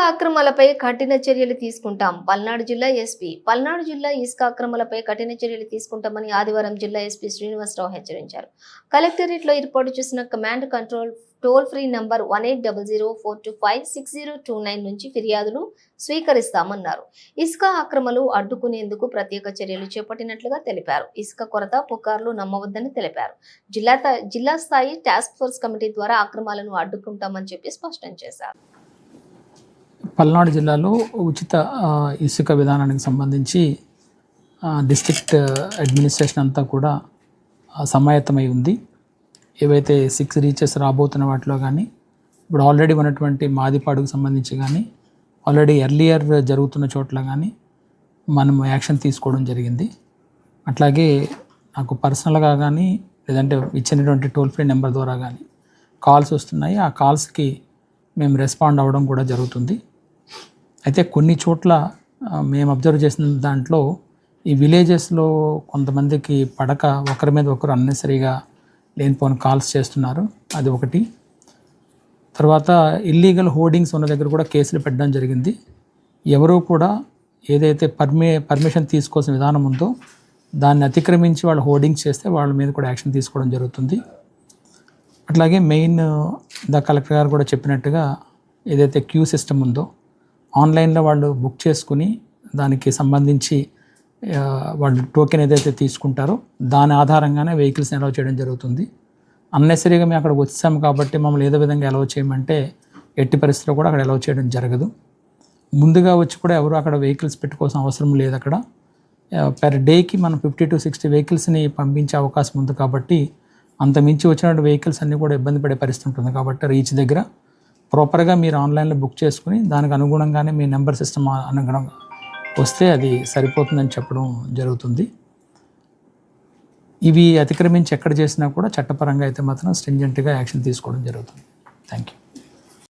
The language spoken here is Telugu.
అక్రమాలపై కఠిన చర్యలు తీసుకుంటాం. పల్నాడు జిల్లా ఎస్పీ. పల్నాడు జిల్లా ఇసుక అక్రమాలపై కఠిన చర్యలు తీసుకుంటామని ఆదివారం జిల్లా ఎస్పీ శ్రీనివాసరావు హెచ్చరించారు. కలెక్టరేట్లో ఏర్పాటు చేసిన command control toll free number 180042560029 నుంచి ఫిర్యాదులు స్వీకరిస్తామన్నారు. ఇసుక అక్రమాలు అడ్డుకునేందుకు ప్రత్యేక చర్యలు చేపట్టినట్లుగా తెలిపారు. ఇసుక కొరత పుకార్లు నమ్మవద్దని తెలిపారు. జిల్లా స్థాయి టాస్క్ ఫోర్స్ కమిటీ ద్వారా అక్రమాలను అడ్డుకుంటామని చెప్పి స్పష్టం చేశారు. పల్నాడు జిల్లాలో ఉచిత ఇసుక విధానానికి సంబంధించి డిస్ట్రిక్ట్ అడ్మినిస్ట్రేషన్ అంతా కూడా సమాయత్తమై ఉంది. ఏవైతే 6 రీచెస్ రాబోతున్న వాటిలో కానీ, ఇప్పుడు ఆల్రెడీ ఉన్నటువంటి మాదిపాడుకు సంబంధించి కానీ, ఆల్రెడీ ఎర్లియర్ జరుగుతున్న చోట్ల కానీ మనం యాక్షన్ తీసుకోవడం జరిగింది. అట్లాగే నాకు పర్సనల్గా కానీ లేదంటే ఇచ్చినటువంటి టోల్ ఫ్రీ నెంబర్ ద్వారా కానీ కాల్స్ వస్తున్నాయి. ఆ కాల్స్కి మేము రెస్పాండ్ అవ్వడం కూడా జరుగుతుంది. అయితే కొన్ని చోట్ల మేము అబ్జర్వ్ చేసిన దాంట్లో ఈ విలేజెస్లో కొంతమందికి పడక ఒకరి మీద ఒకరు అన్నెసరీగా లేనిపోని కాల్స్ చేస్తున్నారు. అది ఒకటి. తర్వాత ఇల్లీగల్ హోర్డింగ్స్ ఉన్న దగ్గర కూడా కేసులు పెట్టడం జరిగింది. ఎవరూ కూడా ఏదైతే పర్మిషన్ తీసుకోవాల్సిన విధానం ఉందో దాన్ని అతిక్రమించి వాళ్ళు హోర్డింగ్స్ చేస్తే వాళ్ళ మీద కూడా యాక్షన్ తీసుకోవడం జరుగుతుంది. అట్లాగే మెయిన్ కలెక్టర్ గారు కూడా చెప్పినట్టుగా ఏదైతే క్యూ సిస్టమ్ ఉందో ఆన్లైన్లో వాళ్ళు బుక్ చేసుకుని దానికి సంబంధించి వాళ్ళు టోకెన్ ఏదైతే తీసుకుంటారో దాని ఆధారంగానే వెహికల్స్ని అలౌ చేయడం జరుగుతుంది. అన్నెసరీగా మేము అక్కడ వచ్చాము కాబట్టి మమ్మల్ని ఏదో విధంగా అలౌ చేయమంటే ఎట్టి పరిస్థితిలో కూడా అక్కడ అలౌ చేయడం జరగదు. ముందుగా వచ్చి కూడా ఎవరు అక్కడ వెహికల్స్ పెట్టుకోవాల్సిన అవసరం లేదు. అక్కడ పెర్ డేకి మనం 50 to 60 వెహికల్స్ని పంపించే అవకాశం ఉంది కాబట్టి అంత మించి వచ్చినటువంటి వెహికల్స్ అన్నీ కూడా ఇబ్బంది పడే పరిస్థితి ఉంటుంది. కాబట్టి రీచ్ దగ్గర ప్రాపర్గా మీరు ఆన్లైన్లో బుక్ చేసుకుని దానికి అనుగుణంగానే మీ నెంబర్ సిస్టమ్ అనుగుణంగా వస్తే అది సరిపోతుందని చెప్పడం జరుగుతుంది. ఇవి అతిక్రమించి ఎక్కడ చేసినా కూడా చట్టపరంగా అయితే మాత్రం స్ట్రింజెంట్గా యాక్షన్ తీసుకోవడం జరుగుతుంది. Thank you.